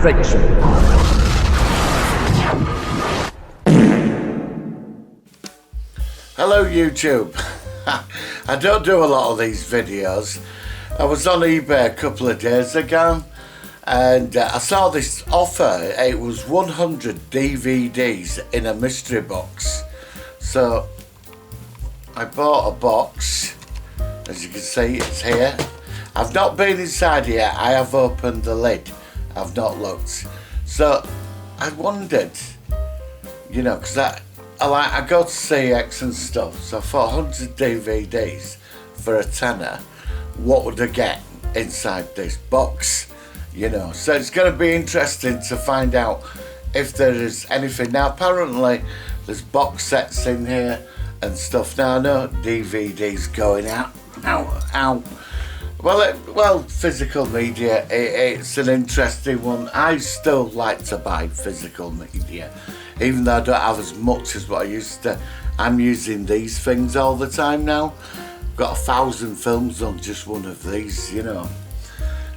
demonstration. Hello YouTube. I don't do a lot of these videos. I was on eBay a couple of days ago and I saw this offer. It was 100 DVDs in a mystery box. So I bought a box. As you can see, it's here. I've not been inside yet. I have opened the lid. I've not looked. So I wondered, you know, because I go to CX and stuff, so for 100 DVDs for a tenner, what would I get inside this box? You know, so it's going to be interesting to find out if there is anything. Now apparently there's box sets in here and stuff. Now I know DVDs going out. Well, physical media, it's an interesting one. I still like to buy physical media, even though I don't have as much as what I used to. I'm using these things all the time now. I've got 1,000 films on just one of these, you know.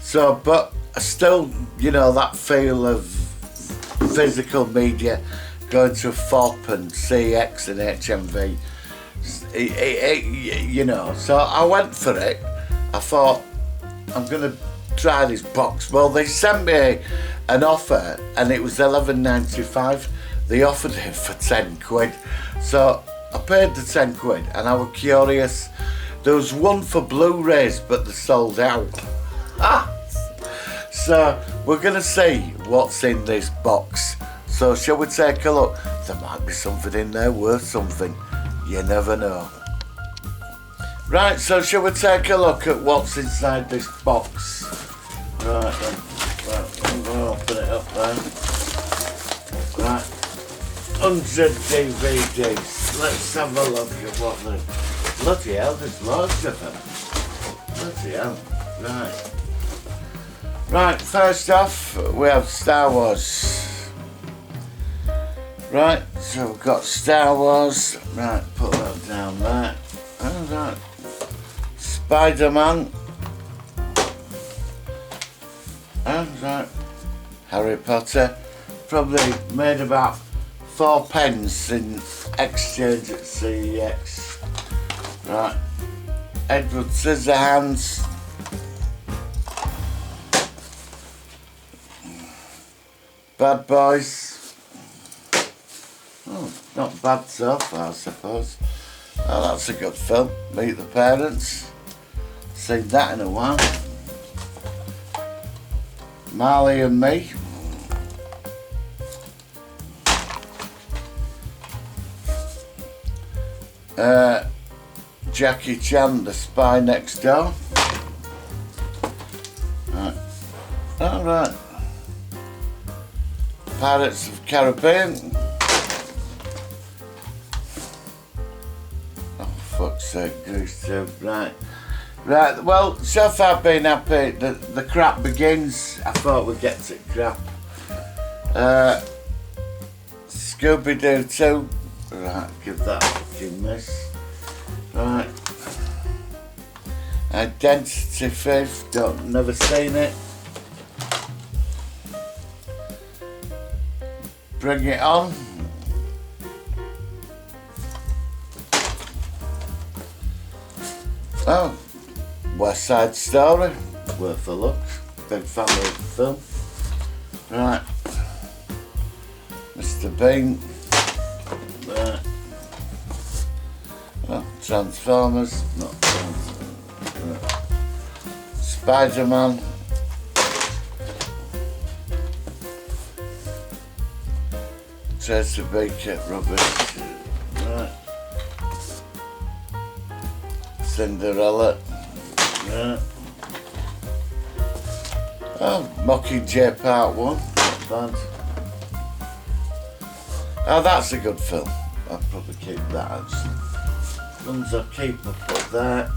So, but still, you know, that feel of physical media, going to FOP and CX and HMV, you know. So I went for it. I thought, I'm going to try this box. Well, they sent me an offer and it was £11.95. They offered it for 10 quid. So I paid the 10 quid and I was curious. There was one for Blu-rays, but they're sold out. So we're going to see what's in this box. So shall we take a look? There might be something in there worth something. You never know. Right, so shall we take a look at what's inside this box? Right then, right, I'm going to open it up then. Right, 100 DVDs. Let's have a look at what they're... Bloody hell, there's loads of them. Bloody hell, right. Right, first off, we have Star Wars. Right, so we've got Star Wars. Right, put that down there. Alright. Spider-Man. Alright. Harry Potter. Probably made about 4 pence in exchange at CEX. Right. Edward Scissorhands. Bad Boys. Oh, not bad so far, I suppose. Oh, that's a good film. Meet the Parents. Seen that in a while. Marley and Me. Jackie Chan, The Spy Next Door. Right. Alright. Pirates of the Caribbean. Fuck's sake, Grease too. Right. Right, well, so far I've been happy. The crap begins. I thought we'd get to crap. Scooby-Doo 2. Right, give that a fucking miss. Right. Identity Thief. Never seen it. Bring It On. Oh, West Side Story, worth a look. Big fan of the film. Right, Mr. Bean. Right. Oh, Transformers, not Transformers. Right. Spider-Man. Tracy Baker, rubbish. Right. Cinderella. Yeah. Oh, Mockingjay Part 1. Not bad. Oh, that's a good film. I'll probably keep that actually. Ones I keep, I'll put that.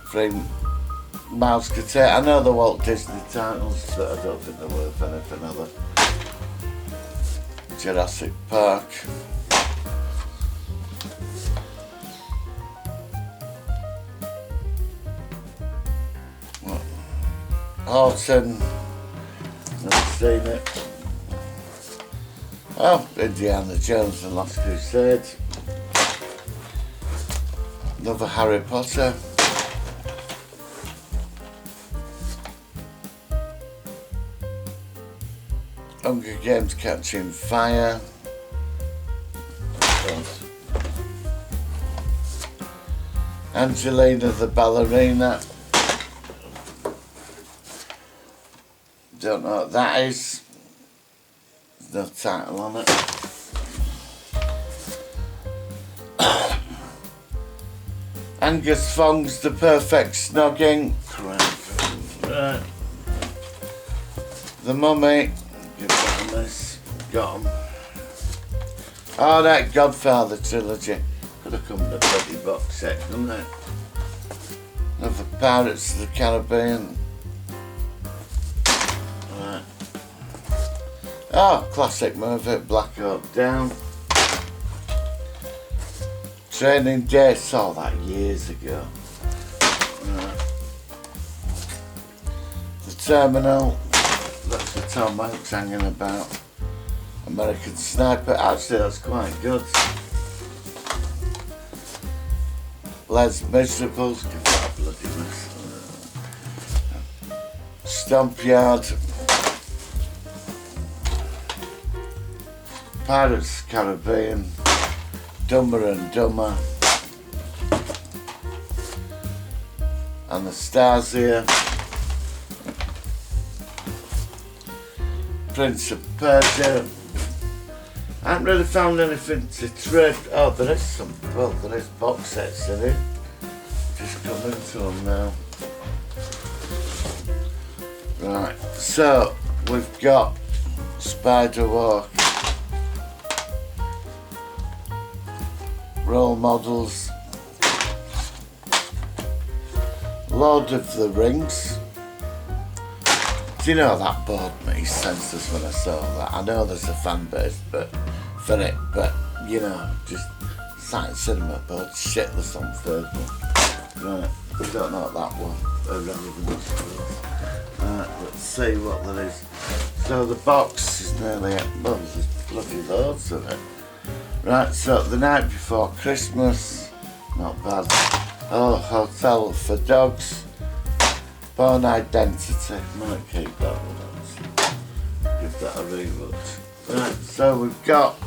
Frame Mouse Guitar. I know the Walt Disney titles, but I don't think they're worth anything other. Jurassic Park. Horton, never seen it. Oh, Indiana Jones and Last Crusade. Another Harry Potter. Hunger Games Catching Fire. Angelina the Ballerina. Don't know what that is. There's no title on it. Angus Fong's The Perfect Snogging. Right. The Mummy. Give that a miss. Got 'em. Oh, that Godfather trilogy. Could have come in a bloody box set, couldn't it? Another Pirates of the Caribbean. Right. Oh, classic movie, Black Hawk Down. Training Day, saw that years ago. Right. The Terminal, that's what Tom Hanks hanging about. American Sniper, actually that's quite good. Les Miserables, give that a bloody miss. Stomp Yard. Pirates of the Caribbean. Dumber and Dumber. Anastasia. Prince of Persia. I haven't really found anything to trade. Oh, there is some. Well, there is box sets in it. Just come into them now. Right, so we've got Spider Walk, Role Models, Lord of the Rings. Do you know that bored me senseless when I saw that? I know there's a fan base for it, but you know, just sat in cinema bored shitless on Facebook. Right, I don't know what that one irrelevant is. Let's see what there is. So the box is nearly, well, there's bloody loads of it. Right, so The Night Before Christmas, not bad. Oh, Hotel for Dogs. Born Identity, might keep that one actually. Give that a relook. Right, so we've got,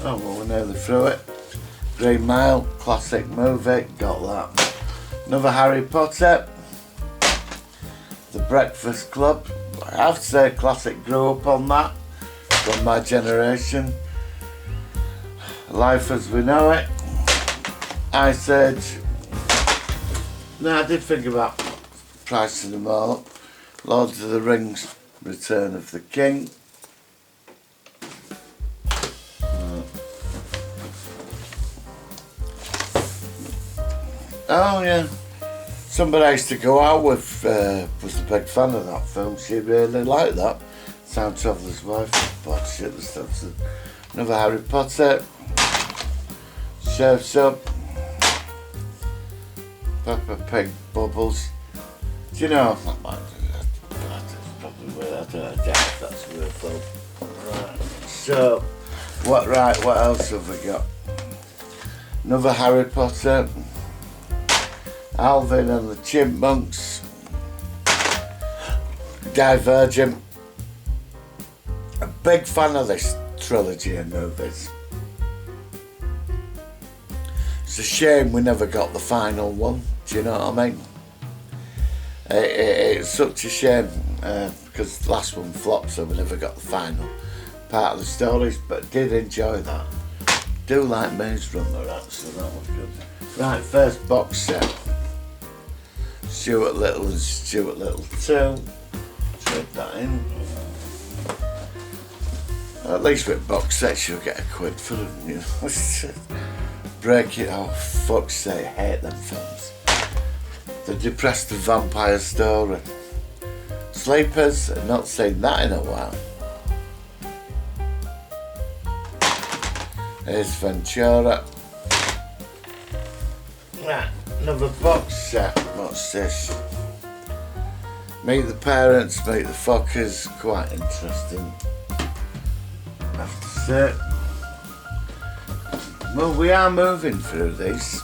oh well, we're nearly through it. Green Mile, classic movie, got that. Another Harry Potter. The Breakfast Club, I have to say classic, grew up on that, from my generation. Life as We Know It. Ice Age. No, I did think about pricing them all up. Lord of the Rings, Return of the King. Oh yeah. Somebody I used to go out with was a big fan of that film. She really liked that. Time Traveller's Wife. But shit, the stuff. Another Harry Potter. Surf's Up. Peppa Pig Bubbles. Do you know? That might do that. That's probably where I don't know if that's a real film. Right. So, what else have we got? Another Harry Potter. Alvin and the Chipmunks. Divergent. A big fan of this trilogy of movies. It's a shame we never got the final one, do you know what I mean? It's such a shame because the last one flopped, so we never got the final part of the stories, but did enjoy that. Do like Maze Runner actually, that was good. Right, first box set. Stuart Little and Stuart Little 2. Trade that in. At least with box sets you'll get £1 for them, you know. Break it, oh fuck's sake, I hate them films. The Depressed Vampire Story. Sleepers, I've not seen that in a while. Here's Ventura. Right, another box set. What's this? Meet the parents, meet the fuckers. Quite interesting. That's it. Well, we are moving through these.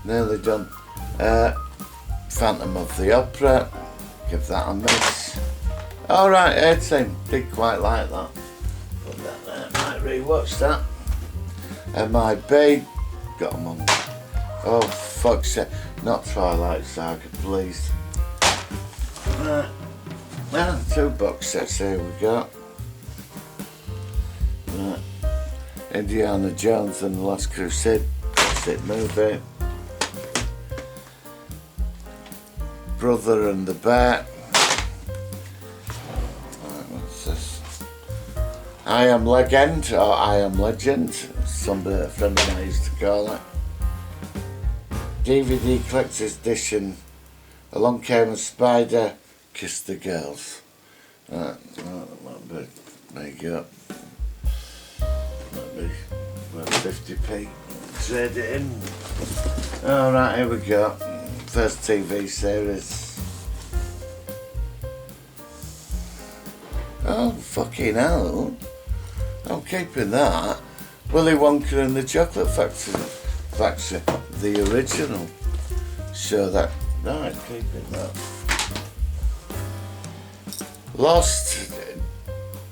Nearly done. Phantom of the Opera. Give that a miss. Alright, A-Team. Did quite like that. Put that there. Might rewatch that. MIB. Got them on. Oh, fuck's sake. Not Twilight Saga, please. Right. Well, 2 box sets here we got. Right. Indiana Jones and the Last Crusade. Classic movie. Brother and the Bear. Right, what's this? I Am Legend, or I Am Legend. Somebody, a friend of mine used to call it. DVD collector's edition. Along Came a Spider, Kissed the Girls. Right, there you go. That'll be about 50p. Trade it in. Alright, here we go. First TV series. Oh, fucking hell. I'm keeping that. Willy Wonka and the Chocolate Factory. The original. Show that. Right, keeping that. Lost.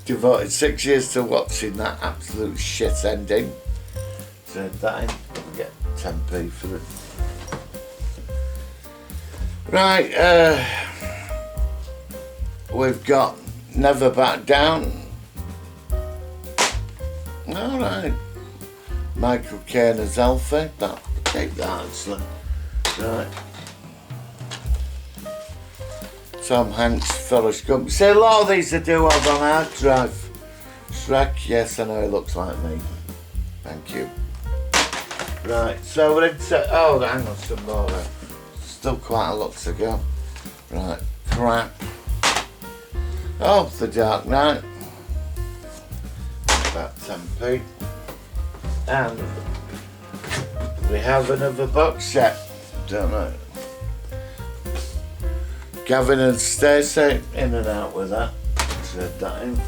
Devoted 6 years to watching that absolute shit ending. Trade that in. Get 10p for it. Right, we've got Never Back Down. Alright. Michael Caine as Alfie. Keep that actually. Right. Tom Hanks, Forrest Gump. See, a lot of these I do have on hard drive. Shrek, yes, I know it looks like me. Thank you. Right, so we're into. Oh, hang on, some more. Still quite a lot to go. Right, crap. Oh, The Dark Knight. About 10p. And we have another box set. Don't know. Gavin and Stacey, in and out with that. Trade that in.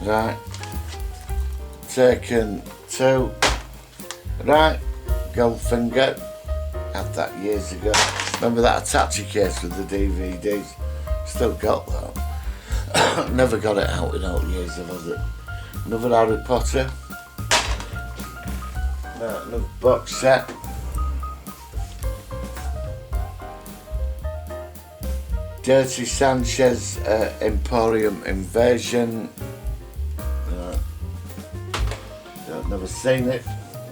Right. Taken 2. Right. Goldfinger. Had that years ago. Remember that Attache case with the DVDs? Still got that. Never got it out in all the years of it. Another Harry Potter. Another box set. Dirty Sanchez Emporium Invasion. Never seen it.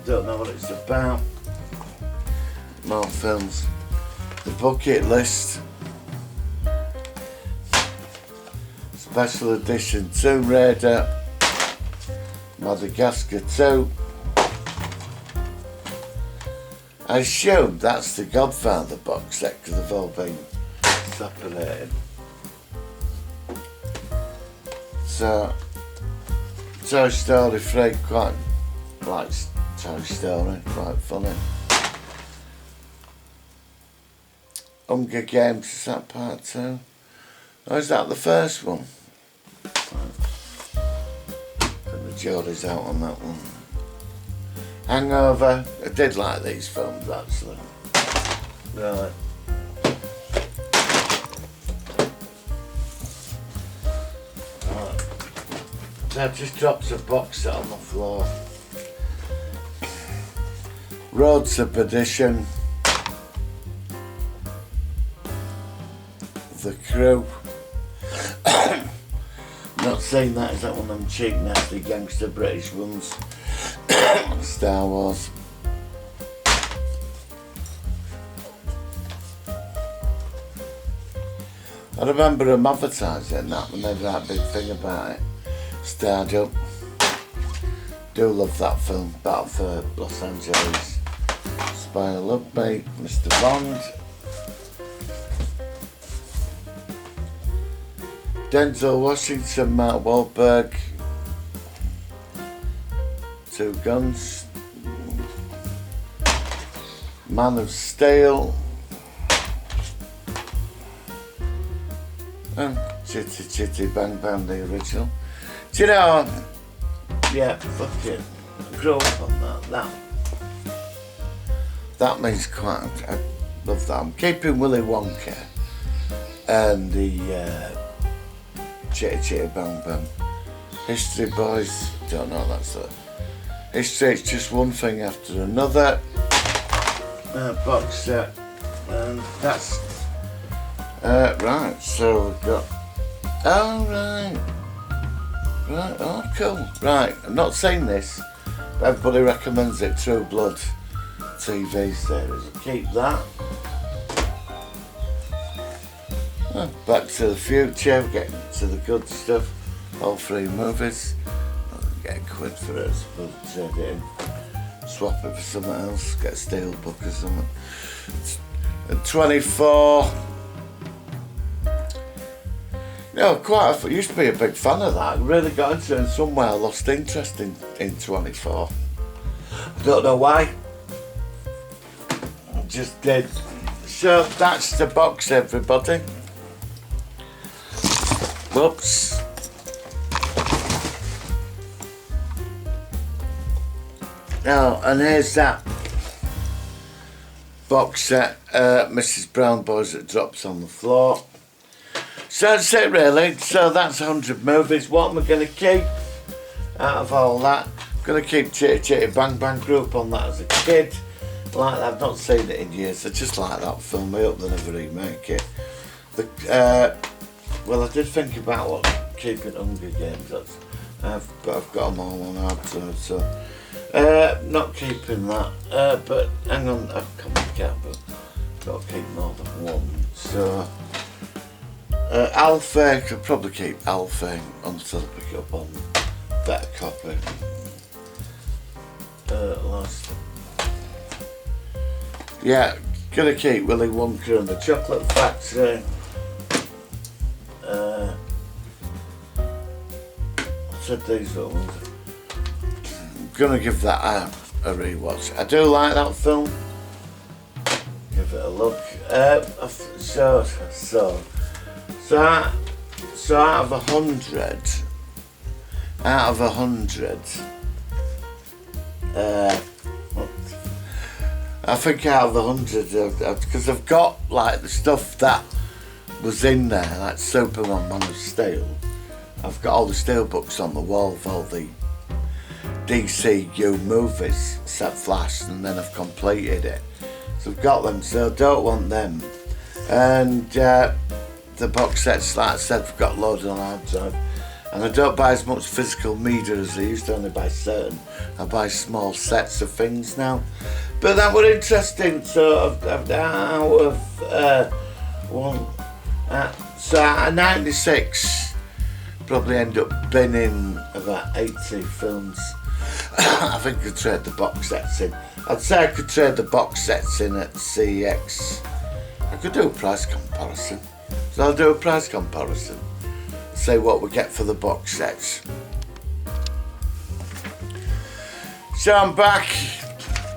Don't know what it's about. More films. The Bucket List. Special Edition Tomb Raider. Madagascar 2. I assume that's the Godfather box set because they've all been separated. So, Toy Story 3, quite like Toy Story, quite funny. Hunger Games, is that part 2? Or is that the first one? Put the jury's out on that one. Hangover, I did like these films actually. Right. I just dropped a box set on the floor. Roads to Perdition. The Crew. Not saying that, is that one of them cheap, nasty gangster British ones? Star Wars. I remember them advertising that when they did that big thing about it. Starred Up. Do love that film. Battle for Los Angeles. Spy Love Me. Mr. Bond. Denzel Washington, Mark Wahlberg. Two Guns. Man of Steel. And Chitty Chitty Bang Bang, the original. Do you know, yeah, fucking, I grew up on that. That means quite, I love that. I'm keeping Willy Wonka and the Chitty Chitty Bang Bang. History Boys, don't know, that's it. History, it's just one thing after another. Box set, and that's right. So we've got. Oh right, oh cool. Right, I'm not saying this, but everybody recommends it. True Blood TV series. Keep that. Back to the Future, getting to the good stuff. All 3 movies. I'll get a quid for it, I suppose. Trade it in. Swap it for something else, get a steel book or something. And 24. I used to be a big fan of that. I really got into it, and somewhere I lost interest in 24. I don't know why. I just did. So that's the box, everybody. Whoops. Now, and here's that box set, Mrs. Brown Boys, that drops on the floor. So that's it really, so that's 100 movies. What am I going to keep out of all that? I'm going to keep Chitty Chitty Bang Bang, grew up on that as a kid. Like that, I've not seen it in years, I just like that film, I hope they never remake it. Well, I did think about keeping Hunger Games, but I've got them all on hard drive, so. Not keeping that, but hang on, I've come back out, but got to keep more than one. So, Alpha, could probably keep Alpha until I pick up on better copy. Last. Yeah, gonna keep Willy Wonka and the Chocolate Factory. I said these ones. Gonna give that a rewatch. I do like that film. Give it a look. So out of 100, I think out of 100, because I've got like the stuff that was in there, like Superman, Man of Steel. I've got all the steel books on the wall of all the DCU movies, except Flash, and then I've completed it. So I've got them, so I don't want them. And the box sets, like I said, I've got loads on hard drive. And I don't buy as much physical media as I used to, only buy certain. I buy small sets of things now. But that were interesting, so out of one, so out of 96, probably end up binning about 80 films. I think I could trade the box sets in. I'd say I could trade the box sets in at CX. I could do a price comparison. So I'll do a price comparison. Say what we get for the box sets. So I'm back.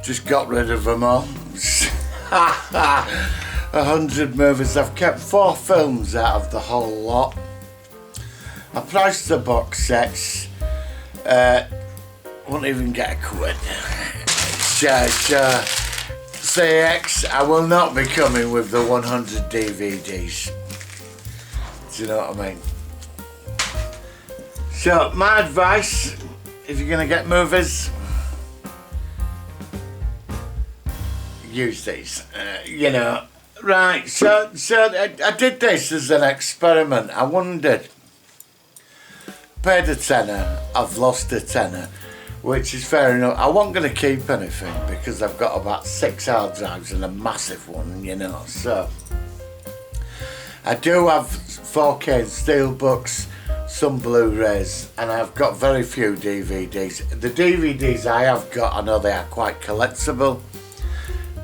Just got rid of them all. 100 movies. I've kept 4 films out of the whole lot. I priced the box sets. Won't even get a quid. CX, I will not be coming with the 100 DVDs. Do you know what I mean? So, my advice, if you're going to get movies, use these. You know, right, so I did this as an experiment. I wondered, paid a tenner, I've lost a tenner, which is fair enough. I wasn't going to keep anything because I've got about 6 hard drives and a massive one, you know, so I do have 4K steelbooks, some Blu-rays, and I've got very few DVDs. The DVDs I have got, I know they are quite collectible,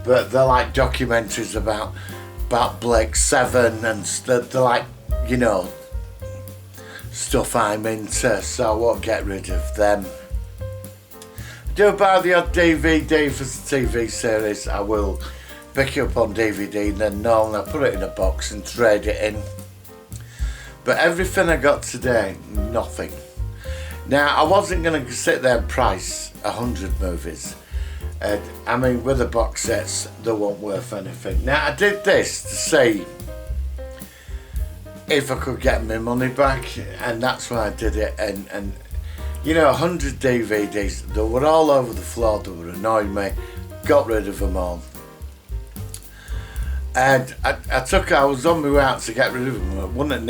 but they're like documentaries about Blake 7, and they're like, you know, stuff I'm into, so I won't get rid of them. I do buy the odd DVD for the TV series. I will pick it up on DVD and then normally I put it in a box and trade it in. But everything I got today, nothing. Now, I wasn't going to sit there and price 100 movies. I mean, with the box sets, they weren't worth anything. Now, I did this to see if I could get my money back, and that's why I did it. And you know, 100 DVDs, they were all over the floor, they were annoying me, got rid of them all. And I was on my way out to get rid of them. One of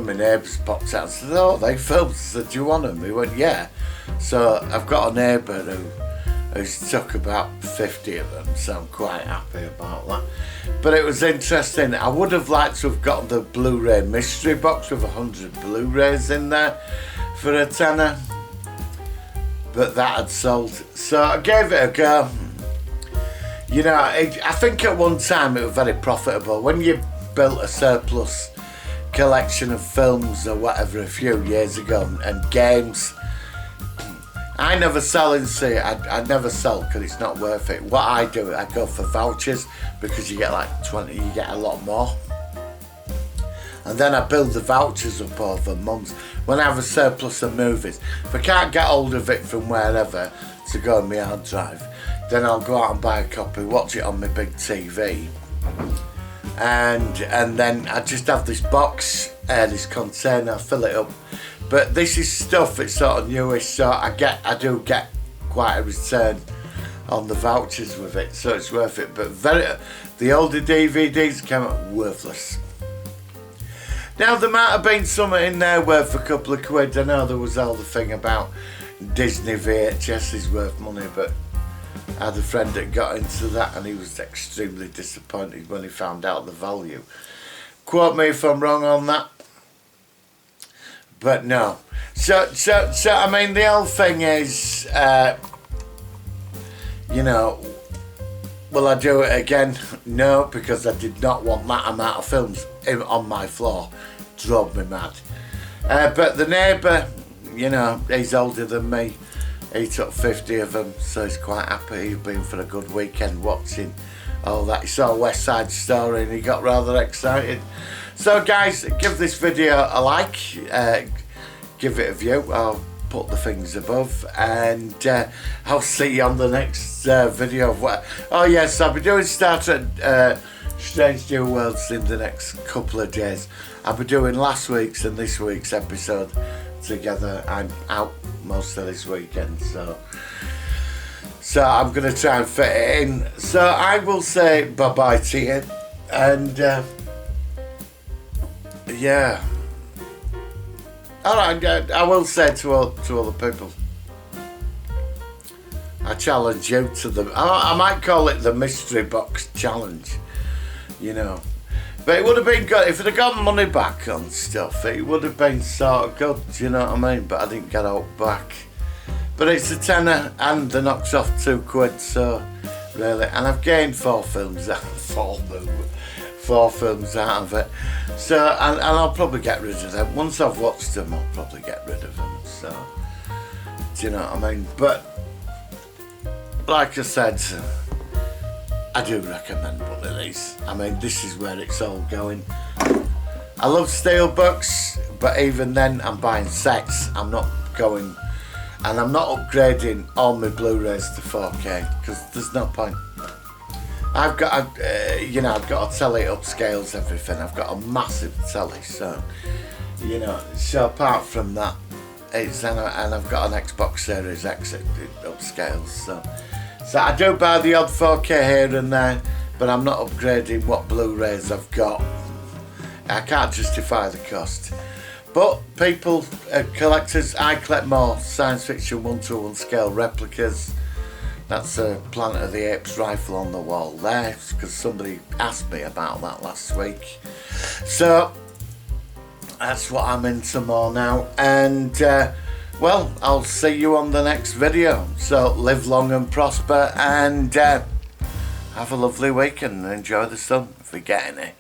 my neighbours popped out and said, "Oh, they filmed." I said, "Do you want them?" He went, "Yeah." So I've got a neighbour who's took about 50 of them, so I'm quite happy about that. But it was interesting. I would have liked to have got the Blu-ray mystery box with 100 Blu-rays in there for a tenner, but that had sold. So I gave it a go. You know, I think at one time it was very profitable. When you built a surplus collection of films or whatever a few years ago, and games, I never sell in see. I never sell because it's not worth it. What I do, I go for vouchers because you get like 20, you get a lot more. And then I build the vouchers up over months. When I have a surplus of movies, if I can't get hold of it from wherever to go on my hard drive, then I'll go out and buy a copy, watch it on my big TV. And then I just have this box, this container, fill it up. But this is stuff, it's sort of newish, so I do get quite a return on the vouchers with it, so it's worth it. But the older DVDs came out worthless. Now there might have been something in there worth a couple of quid. I know there was all the thing about Disney VHS is worth money, but I had a friend that got into that and he was extremely disappointed when he found out the value. Quote me if I'm wrong on that. But no. So I mean, the whole thing is, you know, will I do it again? No, because I did not want that amount of films on my floor. Drove me mad. But the neighbour, you know, he's older than me. He took 50 of them, so he's quite happy. He's been for a good weekend watching all that. He saw West Side Story and he got rather excited. So guys, give this video a like, give it a view. I'll put the things above, and I'll see you on the next video of what. Oh yes, I'll be doing Star Trek Strange New Worlds in the next couple of days. I'll be doing last week's and this week's episode together. I'm out most of this weekend, so I'm going to try and fit it in. So I will say bye bye to you, and yeah. Alright, I will say to other people, I challenge you to I might call it the mystery box challenge, you know. But it would have been good if I'd have got money back on stuff. It would have been sort of good, you know what I mean? But I didn't get out back. But it's a tenner and they knocked off 2 quid, so really. And I've gained 4 films out of it. So, and I'll probably get rid of them. Once I've watched them, I'll probably get rid of them. So, do you know what I mean? But, like I said, I do recommend one of these. I mean, this is where it's all going. I love steelbooks, but even then I'm buying sets. I'm not going, and I'm not upgrading all my Blu-rays to 4K, because there's no point. I've got, you know, I've got a telly upscales everything. I've got a massive telly, so, you know, so apart from that, it's, and I've got an Xbox Series X upscales, so I do buy the odd 4K here and there, but I'm not upgrading what Blu-rays I've got. I can't justify the cost. But people, collectors, I collect more science fiction 1:1 scale replicas. That's a Planet of the Apes rifle on the wall there, because somebody asked me about that last week. So that's what I'm into more now. And well, I'll see you on the next video. So live long and prosper, and have a lovely weekend and enjoy the sun if we get any.